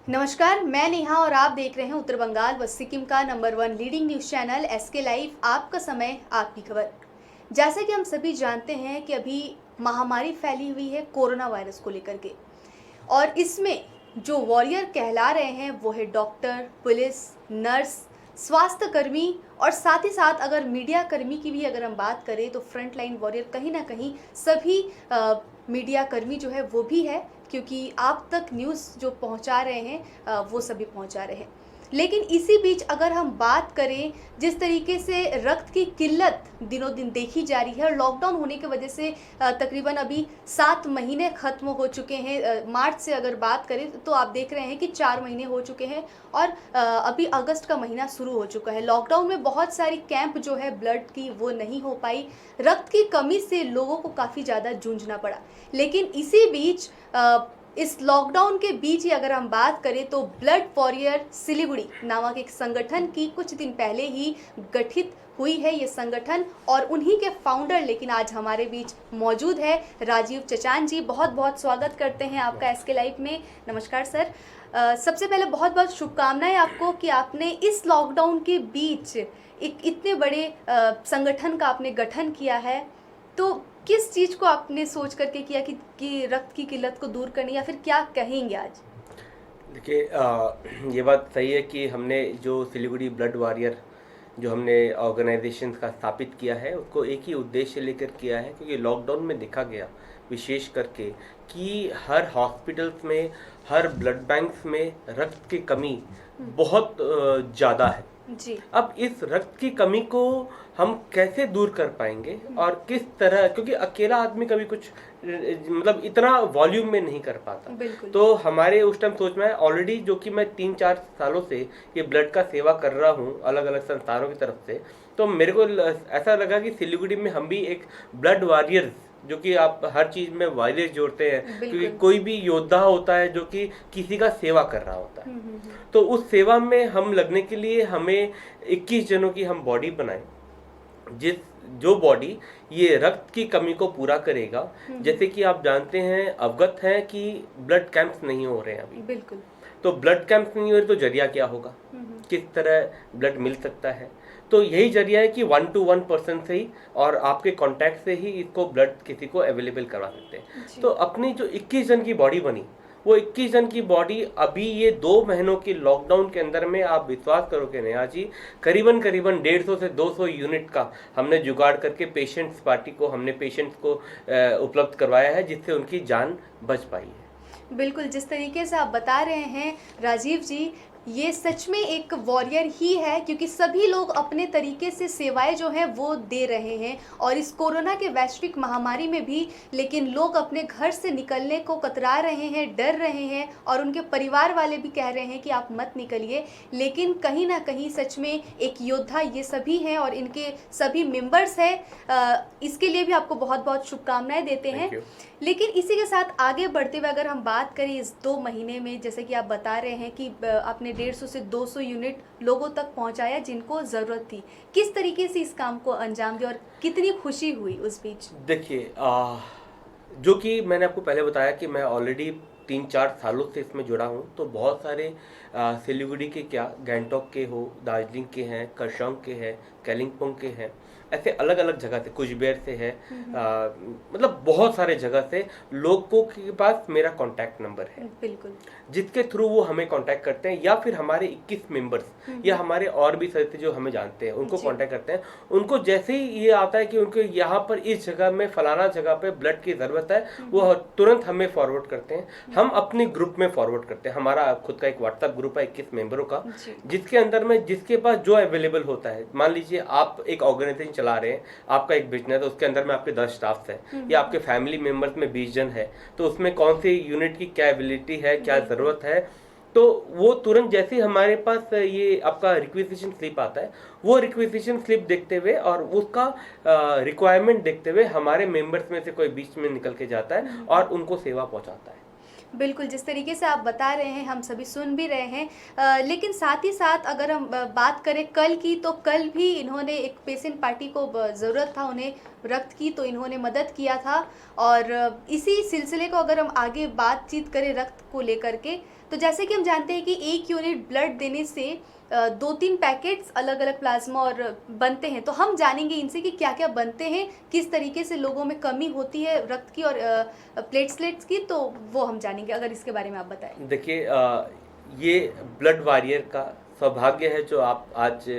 नमस्कार, मैं नेहा और आप देख रहे हैं उत्तर बंगाल व सिक्किम का number 1 leading news channel SK live. आपका समय, आपकी खबर। जैसा कि हम सभी जानते हैं कि अभी महामारी फैली हुई है कोरोना वायरस को लेकर के, और इसमें जो वॉरियर कहला रहे हैं वो है डॉक्टर, पुलिस, नर्स, स्वास्थ्य कर्मी, और साथ ही साथ अगर मीडिया कर्मी की भी अगर हम बात करें तो फ्रंट लाइन वॉरियर कहीं ना कहीं सभी मीडिया कर्मी जो है वो भी है, क्योंकि आप तक न्यूज़ जो पहुंचा रहे हैं वो सभी पहुंचा रहे हैं। लेकिन इसी बीच अगर हम बात करें, जिस तरीके से रक्त की किल्लत दिनों दिन देखी जा रही है, और लॉकडाउन होने की वजह से तकरीबन अभी 7 महीने ख़त्म हो चुके हैं। मार्च से अगर बात करें तो आप देख रहे हैं कि 4 महीने हो चुके हैं, और अभी अगस्त का महीना शुरू हो चुका है। लॉकडाउन में बहुत सारी कैंप जो है ब्लड की वो नहीं हो पाई। रक्त की कमी से लोगों को काफ़ी ज़्यादा जूझना पड़ा। लेकिन इसी बीच इस लॉकडाउन के बीच ही अगर हम बात करें तो ब्लड वॉरियर सिलीगुड़ी नामक एक संगठन की कुछ दिन पहले ही गठित हुई है ये संगठन, और उन्हीं के फाउंडर लेकिन आज हमारे बीच मौजूद है राजीव चचान जी। बहुत बहुत स्वागत करते हैं आपका एसके लाइव में। नमस्कार सर। सबसे पहले बहुत बहुत शुभकामनाएं आपको कि आपने इस लॉकडाउन के बीच एक इतने बड़े संगठन का आपने गठन किया है। तो किस चीज़ को आपने सोच करके किया कि रक्त की किल्लत को दूर करनी, या फिर क्या कहेंगे आज? देखिए, ये बात सही है कि हमने जो सिलीगुड़ी ब्लड वॉरियर जो हमने ऑर्गेनाइजेशन का स्थापित किया है उसको एक ही उद्देश्य लेकर किया है, क्योंकि लॉकडाउन में देखा गया विशेष करके कि हर हॉस्पिटल्स में, हर ब्लड बैंक्स में रक्त की कमी बहुत ज़्यादा है जी। अब इस रक्त की कमी को हम कैसे दूर कर पाएंगे और किस तरह, क्योंकि अकेला आदमी कभी कुछ मतलब इतना वॉल्यूम में नहीं कर पाता। बिल्कुल। तो हमारे उस टाइम सोच में ऑलरेडी, जो कि मैं 3-4 सालों से ये ब्लड का सेवा कर रहा हूँ अलग अलग संस्थानों की तरफ से, तो मेरे को ऐसा लगा कि सिलीगुड़ी में हम भी एक ब्लड वॉरियर्स, जो कि आप हर चीज में वायलेंस जोड़ते हैं, क्योंकि कोई भी योद्धा होता है जो कि किसी का सेवा कर रहा होता है। तो उस सेवा में हम लगने के लिए हमें 21 जनों की हम बॉडी बनाए, जो बॉडी ये रक्त की कमी को पूरा करेगा। जैसे कि आप जानते हैं, अवगत हैं कि ब्लड कैंप्स नहीं हो रहे हैं अभी। बिल्कुल। तो ब्लड कैंप्स नहीं हो रहे तो जरिया क्या होगा, किस तरह ब्लड मिल सकता है? तो यही जरिया है कि 1 to 1 पर्सन से ही और आपके कांटेक्ट से ही इसको ब्लड किसी को अवेलेबल करवा सकते हैं। तो अपनी जो 21 जन की बॉडी बनी, वो 21 जन की बॉडी अभी ये 2 महीनों की लॉकडाउन के अंदर में, आप विश्वास करोगे नेहा जी, करीबन 150 से 200 यूनिट का हमने जुगाड़ करके पेशेंट्स पार्टी को, हमने पेशेंट्स को उपलब्ध करवाया है, जिससे उनकी जान बच पाई है। बिल्कुल, जिस तरीके से आप बता रहे हैं राजीव जी, ये सच में एक वॉरियर ही है, क्योंकि सभी लोग अपने तरीके से सेवाएं जो हैं वो दे रहे हैं। और इस कोरोना के वैश्विक महामारी में भी लेकिन लोग अपने घर से निकलने को कतरा रहे हैं, डर रहे हैं, और उनके परिवार वाले भी कह रहे हैं कि आप मत निकलिए। लेकिन कहीं ना कहीं सच में एक योद्धा ये सभी हैं और इनके सभी मेंबर्स हैं। इसके लिए भी आपको बहुत बहुत शुभकामनाएं देते हैं। लेकिन इसी के साथ आगे बढ़ते हुए अगर हम बात करें, इस 2 महीने में जैसे कि आप बता रहे हैं कि आपने 150 से 200 यूनिट लोगों तक पहुंचाया जिनको ज़रूरत थी, किस तरीके से इस काम को अंजाम दिया और कितनी खुशी हुई उस बीच? देखिए, जो कि मैंने आपको पहले बताया कि मैं ऑलरेडी 3-4 सालों से इसमें जुड़ा हूँ, तो बहुत सारे सिलीगुड़ी के क्या, गैंगटॉक के हो, दार्जिलिंग के हैं, करसोग के हैं, कालिम्पोंग के हैं, ऐसे अलग अलग जगह से, कुचबिहार से है, मतलब बहुत सारे जगह से लोगों के पास मेरा कांटेक्ट नंबर है। बिल्कुल। जिसके थ्रू वो हमें कांटेक्ट करते हैं, या फिर हमारे 21 मेंबर्स या हमारे और भी सदस्य जो हमें जानते हैं उनको कांटेक्ट करते हैं। उनको जैसे ही ये आता है कि उनको यहाँ पर इस जगह में फलाना जगह पे ब्लड की ज़रूरत है, वो तुरंत हमें फॉरवर्ड करते हैं। हम अपने ग्रुप में फॉरवर्ड करते हैं। हमारा खुद का एक व्हाट्सएप ग्रुप है 21 मेंबरों का, जिसके अंदर में जिसके पास जो अवेलेबल होता है, मान लीजिए आप एक ऑर्गेनाइजेशन चला रहे हैं, आपका एक बिजनेस है, उसके अंदर में आपके 10 स्टाफ है, या आपके फैमिली मेंबर्स में 20 जन है, तो उसमें कौन सी यूनिट की क्या एबिलिटी है, क्या जरूरत है, तो वो तुरंत जैसे ही हमारे पास ये आपका रिक्वेजिशन स्लिप आता है, वो रिक्वेजिशन स्लिप देखते हुए और उसका रिक्वायरमेंट देखते हुए हमारे मेंबर्स में से कोई बीच में निकल के जाता है और उनको सेवा पहुंचाता है। बिल्कुल, जिस तरीके से आप बता रहे हैं हम सभी सुन भी रहे हैं। लेकिन साथ ही साथ अगर हम बात करें कल की, तो कल भी इन्होंने एक पेशेंट पार्टी को ज़रूरत था उन्हें रक्त की, तो इन्होंने मदद किया था। और इसी सिलसिले को अगर हम आगे बातचीत करें रक्त को लेकर के, तो जैसे कि हम जानते हैं कि 1 यूनिट ब्लड देने से 2-3 पैकेट्स अलग-अलग प्लाज्मा और बनते हैं। तो हम जानेंगे इनसे कि क्या-क्या बनते हैं, किस तरीके से लोगों में कमी होती है रक्त की और प्लेटलेट्स की, तो वो हम जानेंगे। अगर इसके बारे में आप बताएँ। देखिए ये ब्लड वॉरियर का सौभाग्य है जो आप आज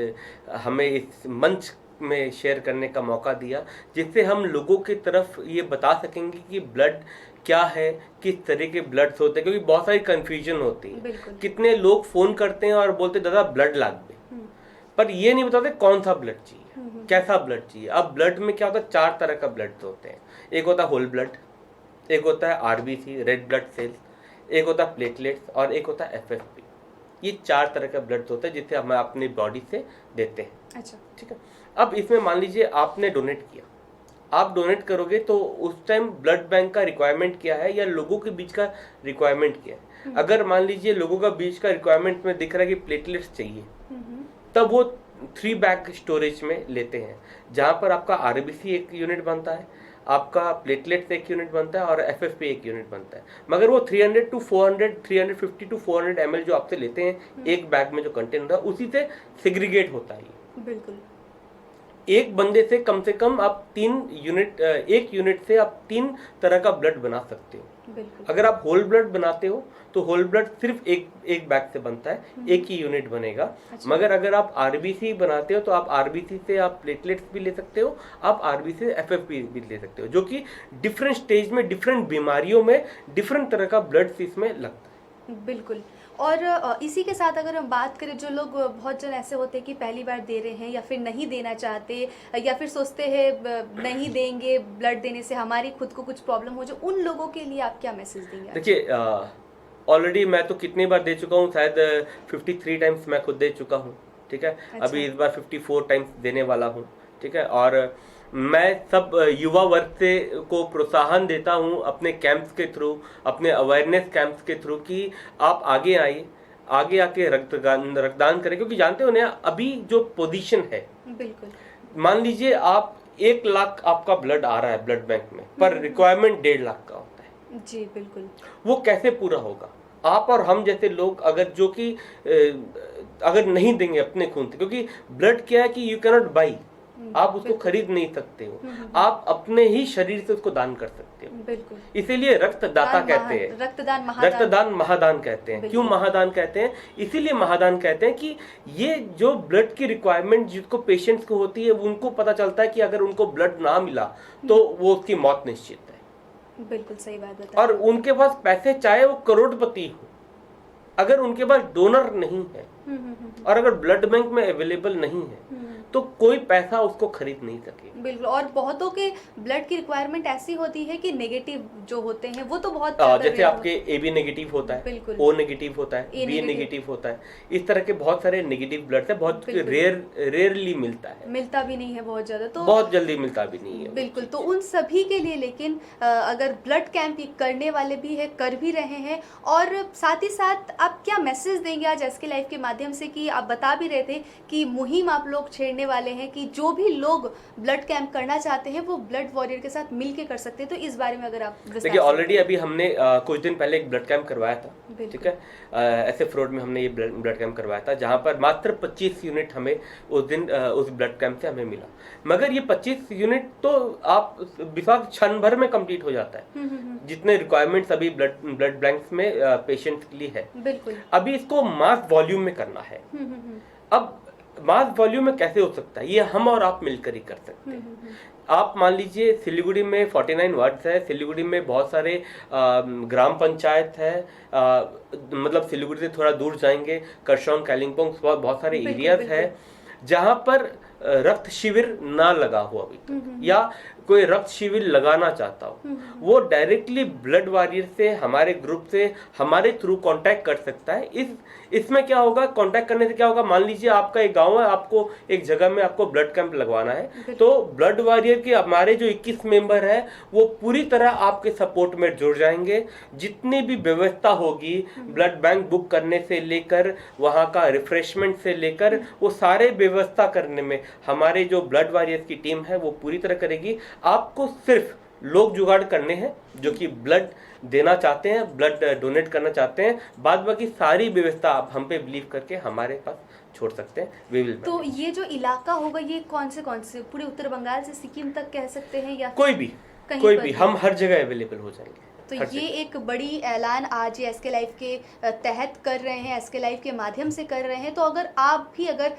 हमें इस मंच में शेयर करने का मौका दिया, जिससे हम लोगों की तरफ ये बता सकेंगे कि ब्लड क्या है, किस तरह के ब्लड्स होते हैं, क्योंकि बहुत सारी कन्फ्यूजन होती है। बिल्कुल। कितने लोग फ़ोन करते हैं और बोलते दादा ब्लड लाग दे, पर ये नहीं बताते कौन सा ब्लड चाहिए, कैसा ब्लड चाहिए। अब ब्लड में क्या होता है, 4 तरह का ब्लड होते हैं। एक होता है होल ब्लड, एक होता है आरबीसी रेड ब्लड सेल्स, एक होता है प्लेटलेट्स और एक होता है एफएफपी। ये 4 तरह का ब्लड होता है जिसे हम अपनी बॉडी से देते हैं। अच्छा। ठीक है। अब इसमें मान लीजिए आपने डोनेट किया, आप डोनेट करोगे तो उस टाइम ब्लड बैंक का रिक्वायरमेंट क्या है या लोगों के बीच का रिक्वायरमेंट क्या है। अगर मान लीजिए लोगों का बीच का रिक्वायरमेंट में दिख रहा है कि प्लेटलेट्स चाहिए, तब वो 3 बैग स्टोरेज में लेते हैं, जहाँ पर आपका आरबीसी 1 यूनिट बनता है, आपका प्लेटलेट्स 1 यूनिट बनता है और एफएफपी 1 यूनिट बनता है। मगर वो 300 टू 400 350 टू 400 ml जो आपसे लेते हैं एक बैग में जो कंटेंट होता है, उसी से सेग्रीगेट होता है ये। बिल्कुल। एक बंदे से कम आप 1 यूनिट से आप 3 तरह का ब्लड बना सकते हो। बिल्कुल। अगर आप होल ब्लड बनाते हो तो होल ब्लड सिर्फ एक बैग से बनता है, एक ही यूनिट बनेगा। अच्छा। मगर अगर आप आरबीसी बनाते हो तो आप आरबीसी से आप प्लेटलेट्स भी ले सकते हो, आप आरबीसी से एफएफपी भी ले सकते हो, जो कि डिफरेंट स्टेज में डिफरेंट बीमारियों में डिफरेंट तरह का ब्लड इसमें लगता है। बिल्कुल। और इसी के साथ अगर हम बात करें, जो लोग बहुत जन ऐसे होते हैं कि पहली बार दे रहे हैं या फिर नहीं देना चाहते या फिर सोचते हैं नहीं देंगे ब्लड देने से हमारी खुद को कुछ प्रॉब्लम हो जाए, उन लोगों के लिए आप क्या मैसेज देंगे? देखिए ऑलरेडी मैं तो कितनी बार दे चुका हूँ, शायद 53 टाइम्स मैं खुद दे चुका हूँ। ठीक है। अच्छा। अभी इस बार 54 टाइम्स देने वाला हूँ। ठीक है। और मैं सब युवा वर्ग से को प्रोत्साहन देता हूँ अपने कैंप्स के थ्रू, अपने अवेयरनेस कैंप्स के थ्रू कि आप आगे आइए, आगे आके रक्तदान करें, क्योंकि जानते हो ना अभी जो पोजीशन है, बिल्कुल। मान लीजिए आप 1 लाख आपका ब्लड आ रहा है ब्लड बैंक में, पर रिक्वायरमेंट 1.5 लाख का होता है। जी बिल्कुल। वो कैसे पूरा होगा? आप और हम जैसे लोग अगर जो कि अगर नहीं देंगे अपने खून से, क्योंकि ब्लड क्या है कि यू कैनॉट बाई, आप उसको खरीद नहीं सकते हो, आप अपने ही शरीर से उसको दान कर सकते हो। बिल्कुल। इसीलिए रक्तदाता कहते हैं, रक्तदान महादान कहते हैं। क्यों महादान कहते हैं? इसीलिए महादान कहते हैं कि ये जो ब्लड की रिक्वायरमेंट जिसको पेशेंट्स को होती है, उनको पता चलता है कि अगर उनको ब्लड ना मिला तो वो उसकी मौत निश्चित है। बिल्कुल सही बात बताई। और उनके पास पैसे चाहे वो करोड़पति हो, अगर उनके पास डोनर नहीं है और अगर ब्लड बैंक में अवेलेबल नहीं है तो कोई पैसा उसको खरीद नहीं सके। बिल्कुल। और बहुतों के ब्लड की रिक्वायरमेंट ऐसी होती है कि नेगेटिव जो होते हैं वो तो बहुत जैसे आपके AB नेगेटिव होता है, O नेगेटिव होता है, B नेगेटिव होता है, इस तरह के बहुत सारे नेगेटिव ब्लड है, बहुत रेयरली मिलता है, मिलता भी नहीं है बहुत ज्यादा, तो बहुत जल्दी मिलता भी नहीं है। बिल्कुल। तो उन सभी के लिए लेकिन अगर ब्लड कैंप करने वाले भी है, कर भी रहे हैं, और साथ ही साथ आप क्या मैसेज देंगे आज एसके लाइफ के माध्यम से, कि आप बता भी रहे थे कि मुहिम आप लोग छेड़ने वाले हैं कि जो भी लोग ब्लड कैंप करना चाहते हैं वो ब्लड वॉरियर के साथ मिलके कर सकते हैं, तो इस बारे में अगर आप देखिए ऑलरेडी अभी हमने कुछ दिन पहले एक ब्लड कैंप करवाया था। ठीक है। SF रोड में हमने ये ब्लड कैंप करवाया था, जहां पर मात्र 25 यूनिट हमें उस दिन उस ब्लड कैंप से हमें मिला। मगर ये 25 यूनिट तो आप विश्वास क्षण भर में कंप्लीट हो जाता है, जितने रिक्वायरमेंट्स अभी ब्लड बैंक्स में पेशेंट्स के लिए है। बिल्कुल। अभी इसको मास वॉल्यूम में करना है। अब मास वॉल्यूम में कैसे हो सकता है? ये हम और आप मिलकर ही कर सकते हैं। आप मान लीजिए सिलीगुड़ी में 49 वार्ड्स है, सिलीगुड़ी में बहुत सारे ग्राम पंचायत है, मतलब सिलीगुड़ी से थोड़ा दूर जाएंगे करसोग, कालिम्पोंग, बहुत सारे एरियाज है जहाँ पर रक्त शिविर ना लगा हो अभी, या कोई रक्त शिविर लगाना चाहता हो, वो डायरेक्टली ब्लड वॉरियर से, हमारे ग्रुप से, हमारे थ्रू कांटेक्ट कर सकता है। इसमें क्या होगा, कांटेक्ट करने से क्या होगा, मान लीजिए आपका एक गांव है, आपको एक जगह में आपको ब्लड कैंप लगवाना है, तो ब्लड वॉरियर के हमारे जो 21 मेंबर है वो पूरी तरह आपके सपोर्ट में जुड़ जाएंगे। जितनी भी व्यवस्था होगी ब्लड बैंक बुक करने से लेकर वहाँ का रिफ्रेशमेंट से लेकर, वो सारे व्यवस्था करने में हमारे जो ब्लड वॉरियर्स की टीम है वो पूरी तरह करेगी। आपको सिर्फ लोग जुगाड़ करने हैं जो कि ब्लड देना चाहते हैं, ब्लड डोनेट करना चाहते हैं। बाद बाकी सारी व्यवस्था आप हम पे बिलीव करके हमारे पास छोड़ सकते हैं। वी विल तो ये जो इलाका होगा ये कौन से पूरे उत्तर बंगाल से सिक्किम तक कह सकते हैं या कोई भी हम हर जगह अवेलेबल हो जाएंगे। तो ये एक बड़ी ऐलान आज ये एसके लाइफ के तहत कर रहे हैं, एसके लाइफ के माध्यम से कर रहे हैं। तो अगर आप भी अगर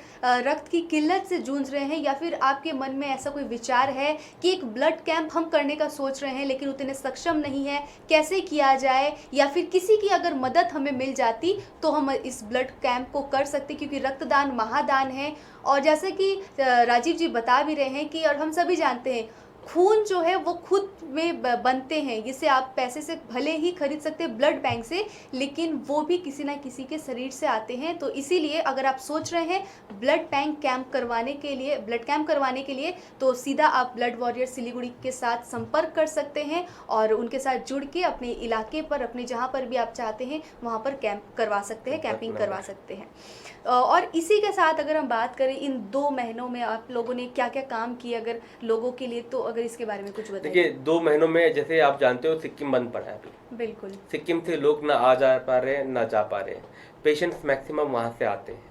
रक्त की किल्लत से जूझ रहे हैं या फिर आपके मन में ऐसा कोई विचार है कि एक ब्लड कैंप हम करने का सोच रहे हैं लेकिन उतने सक्षम नहीं है, कैसे किया जाए, या फिर किसी की अगर मदद हमें मिल जाती तो हम इस ब्लड कैंप को कर सकते, क्योंकि रक्तदान महादान है। और जैसे कि राजीव जी बता भी रहे हैं कि और हम सभी जानते हैं खून जो है वो खुद में बनते हैं, जिसे आप पैसे से भले ही खरीद सकते हैं ब्लड बैंक से, लेकिन वो भी किसी ना किसी के शरीर से आते हैं। तो इसीलिए अगर आप सोच रहे हैं ब्लड बैंक कैंप करवाने के लिए, ब्लड कैंप करवाने के लिए, तो सीधा आप ब्लड वॉरियर सिलीगुड़ी के साथ संपर्क कर सकते हैं और उनके साथ जुड़ के अपने इलाके पर, अपने जहाँ पर भी आप चाहते हैं वहाँ पर कैंप करवा सकते हैं, कैंपिंग करवा सकते हैं। और इसी के साथ अगर हम बात करें इन 2 महीनों में आप लोगों ने क्या क्या काम किए अगर लोगों के लिए, तो अगर इसके बारे में कुछ बताइए। देखिए 2 महीनों में जैसे आप जानते हो सिक्किम बंद पड़ा है अभी। बिल्कुल। सिक्किम से लोग ना आ जा पा रहे हैं ना जा पा रहे हैं, पेशेंट्स मैक्सिमम वहाँ से आते हैं।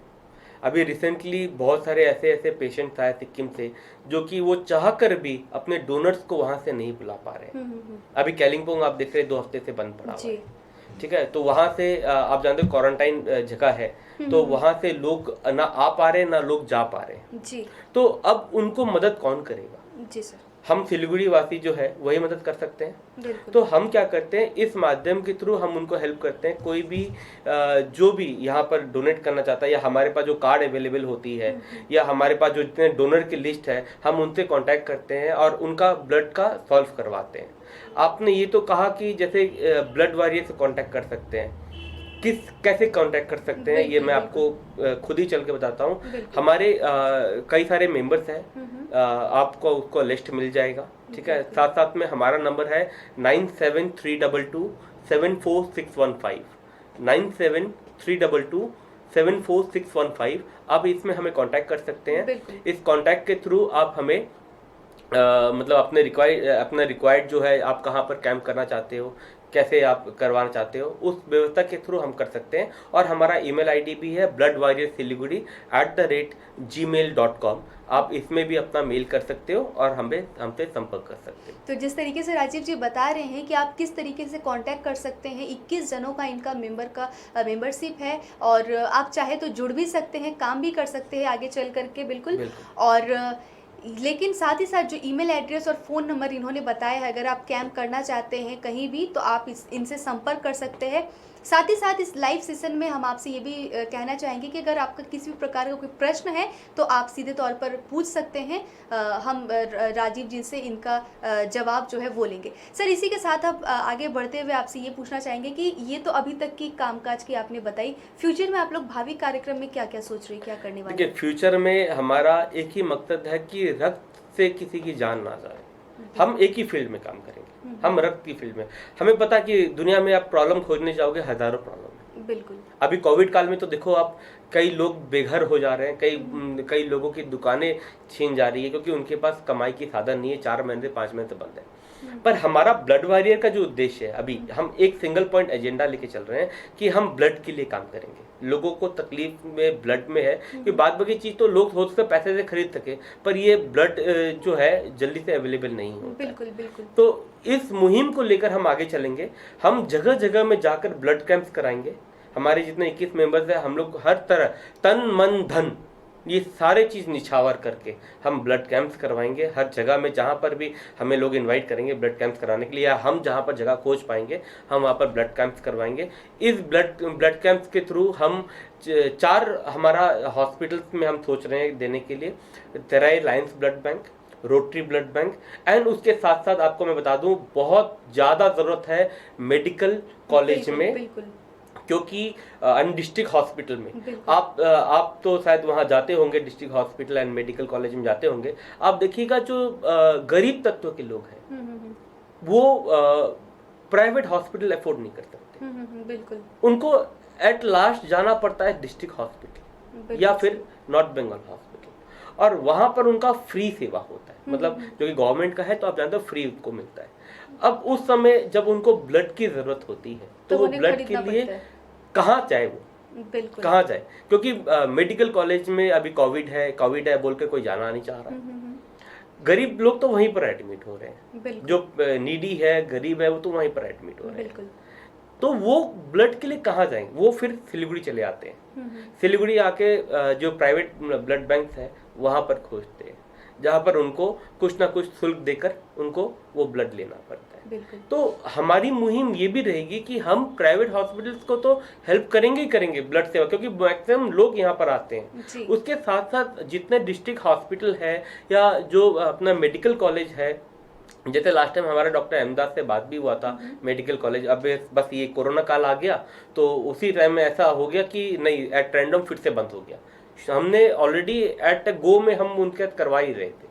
अभी रिसेंटली बहुत सारे ऐसे पेशेंट्स आए सिक्किम से जो कि वो चाह कर भी अपने डोनर्स को वहाँ से नहीं बुला पा रहे हैं। अभी कैलिंगपोंग आप देख रहे हैं 2 हफ्ते से बंद पड़ा हुआ है, ठीक है। तो वहाँ से आप जानते हो क्वारंटाइन जगह है, तो वहाँ से लोग ना आ पा रहे ना लोग जा पा रहे जी। तो अब उनको मदद कौन करेगा? जी सर। हम सिलीगुड़ी वासी जो है वही मदद कर सकते हैं। तो हम क्या करते हैं, इस माध्यम के थ्रू हम उनको हेल्प करते हैं। कोई भी जो भी यहाँ पर डोनेट करना चाहता है या हमारे पास जो कार्ड अवेलेबल होती है या हमारे पास जो जितने डोनर की लिस्ट है, हम उनसे कांटेक्ट करते हैं और उनका ब्लड का सॉल्व करवाते हैं। आपने ये तो कहा कि जैसे ब्लड वॉरियर से कांटेक्ट कर सकते हैं, कैसे कांटेक्ट कर सकते हैं ये मैं आपको खुद ही चल के बताता हूँ। हमारे कई सारे मेंबर्स हैं, आपको उसको लिस्ट मिल जाएगा, ठीक है। साथ साथ में हमारा नंबर है 9732274615 9732274615। आप इसमें हमें कांटेक्ट कर सकते हैं। इस कांटेक्ट के थ्रू आप हमें मतलब अपने रिक्वायर्ड जो है, आप कहाँ पर कैंप करना चाहते हो, कैसे आप करवाना चाहते हो, उस व्यवस्था के थ्रू हम कर सकते हैं। और हमारा ईमेल आईडी भी है bloodwarriorsiliguri@gmail.com। आप इसमें भी अपना मेल कर सकते हो और हमसे संपर्क कर सकते हो। तो जिस तरीके से राजीव जी बता रहे हैं कि आप किस तरीके से कांटेक्ट कर सकते हैं, 21 जनों का इनका मेंबरशिप है और आप चाहे तो जुड़ भी सकते हैं, काम भी कर सकते हैं आगे चल करके। बिल्कुल। और लेकिन साथ ही साथ जो ईमेल एड्रेस और फ़ोन नंबर इन्होंने बताया है, अगर आप कैंप करना चाहते हैं कहीं भी तो आप इनसे संपर्क कर सकते हैं। साथ ही साथ इस लाइव सेशन में हम आपसे ये भी कहना चाहेंगे कि अगर आपका किसी भी प्रकार का कोई प्रश्न है तो आप सीधे तौर पर पूछ सकते हैं। हम राजीव जी से इनका जवाब जो है वो लेंगे। सर इसी के साथ अब आगे बढ़ते हुए आपसे ये पूछना चाहेंगे कि ये तो अभी तक की कामकाज की आपने बताई, फ्यूचर में आप लोग भावी कार्यक्रम में क्या क्या सोच रहे हैं, क्या करने वाले? देखिए फ्यूचर में हमारा एक ही मकसद है कि रक्त से किसी की जान ना जाए। हम एक ही फील्ड में काम करेंगे, हम रक्त की फील्ड में। हमें पता कि दुनिया में आप प्रॉब्लम खोजने जाओगे, हजारों प्रॉब्लम है। बिल्कुल। अभी कोविड काल में तो देखो आप, कई लोग बेघर हो जा रहे हैं, कई लोगों की दुकानें छीन जा रही है क्योंकि उनके पास कमाई की साधन नहीं है, 4 महीने से 5 महीने से बंद है। पर हमारा ब्लड वॉरियर का जो उद्देश्य है, अभी हम एक सिंगल पॉइंट एजेंडा लेके चल रहे हैं कि हम ब्लड के लिए काम करेंगे। लोगों को तकलीफ में ब्लड में है कि बाद बाकी चीज तो लोग हो सकते पैसे से खरीद सके, पर ये ब्लड जो है जल्दी से अवेलेबल नहीं होता। बिल्कुल बिल्कुल। तो इस मुहिम को लेकर हम आगे चलेंगे। हम जगह जगह में जाकर ब्लड कैंप्स कराएंगे। हमारे जितने 21 मेंबर्स हैं, हम लोग हर तरह तन मन धन ये सारे चीज़ निछावर करके हम ब्लड कैंप्स करवाएंगे। हर जगह में जहाँ पर भी हमें लोग इनवाइट करेंगे ब्लड कैंप्स कराने के लिए, या हम जहाँ पर जगह खोज पाएंगे हम वहाँ पर ब्लड कैंप्स करवाएंगे। इस ब्लड कैंप्स के थ्रू हम 4 हमारा हॉस्पिटल्स में हम सोच रहे हैं देने के लिए। Terai Lions blood bank, rotary blood bank, and उसके साथ साथ आपको मैं बता दूं बहुत ज़्यादा ज़रूरत है मेडिकल कॉलेज में। बिल्कुल। क्योंकि डिस्ट्रिक्ट हॉस्पिटल में आप तो शायद वहाँ जाते होंगे, district hospital and medical college में जाते होंगे। आप देखिएगा जो गरीब तत्व के लोग हैं वो प्राइवेट हॉस्पिटल अफोर्ड नहीं कर सकते। बिल्कुल। उनको एट लास्ट जाना पड़ता है डिस्ट्रिक्ट हॉस्पिटल या फिर नॉर्थ बंगाल हॉस्पिटल, और वहाँ पर उनका फ्री सेवा होता है। मतलब जो कि गवर्नमेंट का है तो आप जानते हो फ्री उनको मिलता है। अब उस समय जब उनको ब्लड की जरूरत होती है तो वो उन्हें ब्लड के खरीदना लिए पड़ता है। कहाँ जाए, वो बिल्कुल। कहाँ जाए, क्योंकि मेडिकल कॉलेज में अभी कोविड है बोल के कोई जाना नहीं चाह रहा। गरीब लोग तो वहीं पर एडमिट हो रहे हैं, बिल्कुल। जो नीडी है, गरीब है, वो तो वहीं पर एडमिट हो रहे हैं। बिल्कुल। तो वो ब्लड के लिए कहाँ जाएंगे? वो फिर सिलीगुड़ी चले आते हैं। सिलीगुड़ी आके जो प्राइवेट ब्लड बैंक है वहां पर खोजते हैं, जहां पर उनको कुछ ना कुछ शुल्क देकर उनको वो ब्लड लेना पड़ता है। बिल्कुल। तो हमारी मुहिम ये भी रहेगी कि हम प्राइवेट हॉस्पिटल्स को तो हेल्प करेंगे ही करेंगे ब्लड सेवा, क्योंकि मैक्सिमम लोग यहाँ पर आते हैं। जी। उसके साथ साथ जितने डिस्ट्रिक्ट हॉस्पिटल है या जो अपना मेडिकल कॉलेज है, जैसे लास्ट टाइम हमारे डॉक्टर अहमदास से बात भी हुआ था मेडिकल कॉलेज, अब बस ये कोरोना काल आ गया तो उसी टाइम में ऐसा हो गया कि नहीं, एट रैंडम फिर से बंद हो गया। हमने ऑलरेडी एट गो में हम उनके करवा ही रहे थे।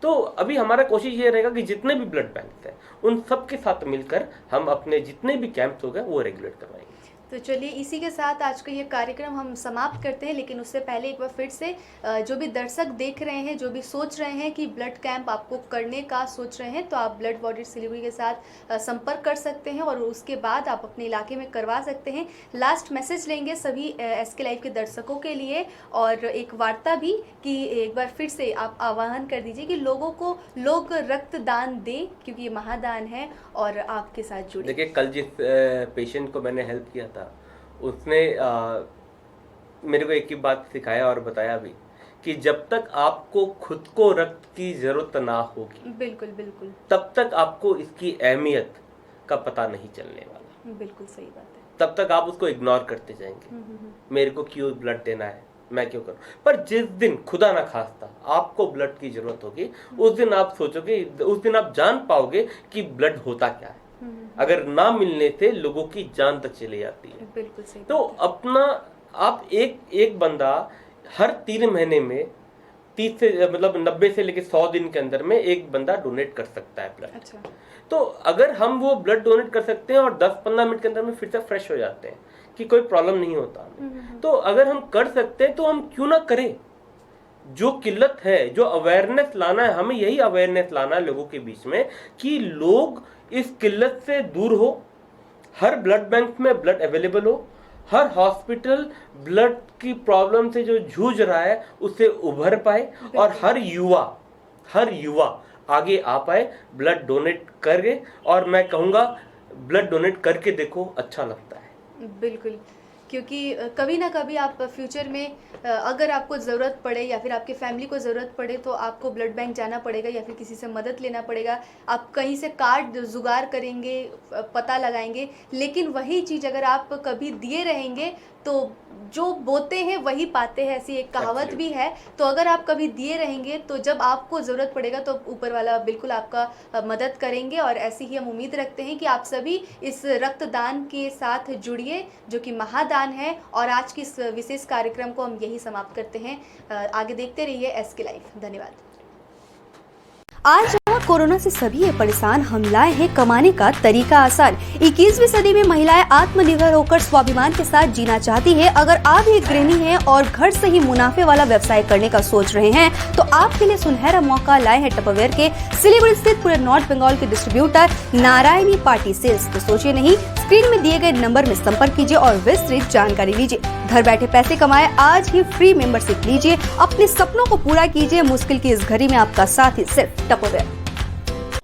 तो अभी हमारा कोशिश ये रहेगा कि जितने भी ब्लड बैंक हैं उन सब के साथ मिलकर हम अपने जितने भी कैंप्स हो गए वो रेगुलेट करवाएंगे। तो चलिए इसी के साथ आज का ये कार्यक्रम हम समाप्त करते हैं, लेकिन उससे पहले एक बार फिर से जो भी दर्शक देख रहे हैं, जो भी सोच रहे हैं कि ब्लड कैंप आपको करने का सोच रहे हैं, तो आप ब्लड वॉरियर सिलीगुड़ी के साथ संपर्क कर सकते हैं और उसके बाद आप अपने इलाके में करवा सकते हैं। लास्ट मैसेज लेंगे सभी एसके लाइव के दर्शकों के लिए और एक वार्ता भी कि एक बार फिर से आप आह्वान कर दीजिए कि लोग रक्तदान दें, क्योंकि ये महादान है और आपके साथ जुड़े। देखिए, कल जिस पेशेंट को मैंने हेल्प किया था उसने मेरे को एक ही बात सिखाया और बताया भी कि जब तक आपको खुद को रक्त की जरूरत ना होगी, बिल्कुल बिल्कुल, तब तक आपको इसकी अहमियत का पता नहीं चलने वाला। बिल्कुल सही बात है। तब तक आप उसको इग्नोर करते जाएंगे, मेरे को क्यों ब्लड देना है, मैं क्यों करूं। पर जिस दिन खुदा ना खास्ता आपको ब्लड की जरूरत होगी, उस दिन आप सोचोगे, उस दिन आप जान पाओगे कि ब्लड होता क्या है। अगर ना मिलने से लोगों की जान तक चली जाती है। बिल्कुल सही। तो अपना आप एक बंदा हर 3 महीने में 30 से मतलब 90 से लेकर 100 दिन के अंदर में एक बंदा डोनेट कर सकता है ब्लड। अच्छा। तो अगर हम वो ब्लड डोनेट कर सकते हैं और 10-15 मिनट के अंदर में फिर से फ्रेश हो जाते हैं कि कोई प्रॉब्लम नहीं होता हमें, तो अगर हम कर सकते हैं तो हम क्यों ना करें। जो किल्लत है, जो अवेयरनेस लाना है, हमें यही अवेयरनेस लाना है लोगों के बीच में कि लोग इस किल्लत से दूर हो, हर ब्लड बैंक में ब्लड अवेलेबल हो, हर हॉस्पिटल ब्लड की प्रॉब्लम से जो जूझ रहा है उससे उभर पाए और हर युवा आगे आ पाए, ब्लड डोनेट करके। और मैं कहूँगा ब्लड डोनेट करके देखो, अच्छा लगता है। बिल्कुल, क्योंकि कभी ना कभी आप फ्यूचर में अगर आपको ज़रूरत पड़े या फिर आपकी फैमिली को ज़रूरत पड़े तो आपको ब्लड बैंक जाना पड़ेगा या फिर किसी से मदद लेना पड़ेगा। आप कहीं से कार्ड जुगाड़ करेंगे, पता लगाएंगे, लेकिन वही चीज़ अगर आप कभी दिए रहेंगे तो जो बोते हैं वही पाते हैं, ऐसी एक कहावत भी है। तो अगर आप कभी दिए रहेंगे तो जब आपको ज़रूरत पड़ेगा तो ऊपर वाला बिल्कुल आपका मदद करेंगे। और ऐसी ही हम उम्मीद रखते हैं कि आप सभी इस रक्तदान के साथ जुड़िए जो कि महादान है। और आज की इस विशेष कार्यक्रम को हम यही समाप्त करते हैं। आगे देखते रहिए एसके लाइव। धन्यवाद। आज जहाँ कोरोना से सभी ये परेशान, हम लाए हैं कमाने का तरीका आसान। 21वीं सदी में महिलाएं आत्मनिर्भर होकर स्वाभिमान के साथ जीना चाहती है। अगर आप एक गृहिणी हैं और घर से ही मुनाफे वाला व्यवसाय करने का सोच रहे हैं तो आपके लिए सुनहरा मौका लाए हैं टपरवेयर के सिलीगुड़ी स्थित पूरे नॉर्थ बंगाल के डिस्ट्रीब्यूटर नारायणी पार्टी सेल्स। तो सोचिए नहीं, स्क्रीन में दिए गए नंबर में संपर्क कीजिए और विस्तृत जानकारी लीजिए। घर बैठे पैसे कमाए, आज ही फ्री मेंबरशिप लीजिए, अपने सपनों को पूरा कीजिए। मुश्किल की इस घड़ी में आपका साथ ही सिर्फ टपरवेयर।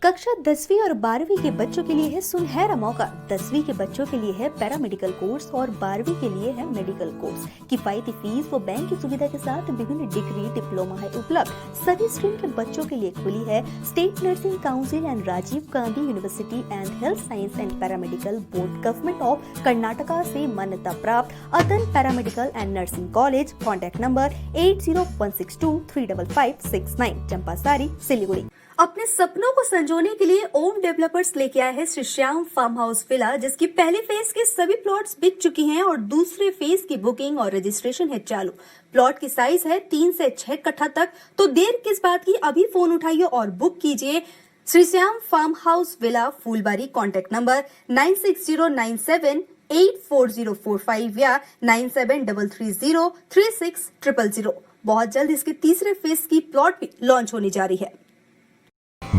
कक्षा 10वीं और 12वीं के बच्चों के लिए है सुनहरा मौका। 10वीं के बच्चों के लिए है पैरामेडिकल कोर्स और 12वीं के लिए है मेडिकल कोर्स। किफायती फीस व बैंक की सुविधा के साथ विभिन्न डिग्री डिप्लोमा है उपलब्ध। सभी स्ट्रीम के बच्चों के लिए खुली है state nursing council and Rajiv Gandhi university and health science and paramedical board government of Karnataka से मान्यता प्राप्त Adan paramedical and nursing college. Contact number 8016235569, Champasari, Siliguri. अपने सपनों को संजोने के लिए ओम डेवलपर्स लेके आए हैं Shri Shyam farm house villa, जिसकी पहले फेज के सभी प्लॉट्स बिक चुकी हैं और दूसरे फेज की बुकिंग और रजिस्ट्रेशन है चालू। प्लॉट की साइज है 3 से 6 कट्ठा तक। तो देर किस बात की, अभी फोन उठाइए और बुक कीजिए। Shri Shyam farm house villa, Phulbari. Contact number 9609784045 या 9733036000। बहुत जल्द इसके तीसरे फेज की प्लॉट भी लॉन्च होने जा रही है।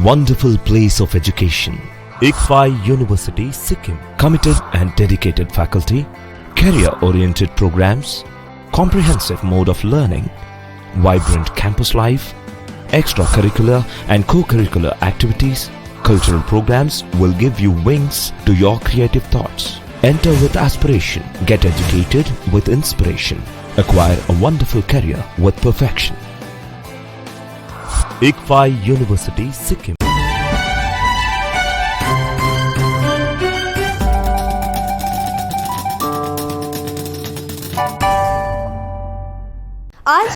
Wonderful place of education, ICFI University, Sikkim. Committed and dedicated faculty, career-oriented programs, comprehensive mode of learning, vibrant campus life, extracurricular and co-curricular activities, cultural programs will give you wings to your creative thoughts. Enter with aspiration, get educated with inspiration, acquire a wonderful career with perfection. ICFI University, Sikkim.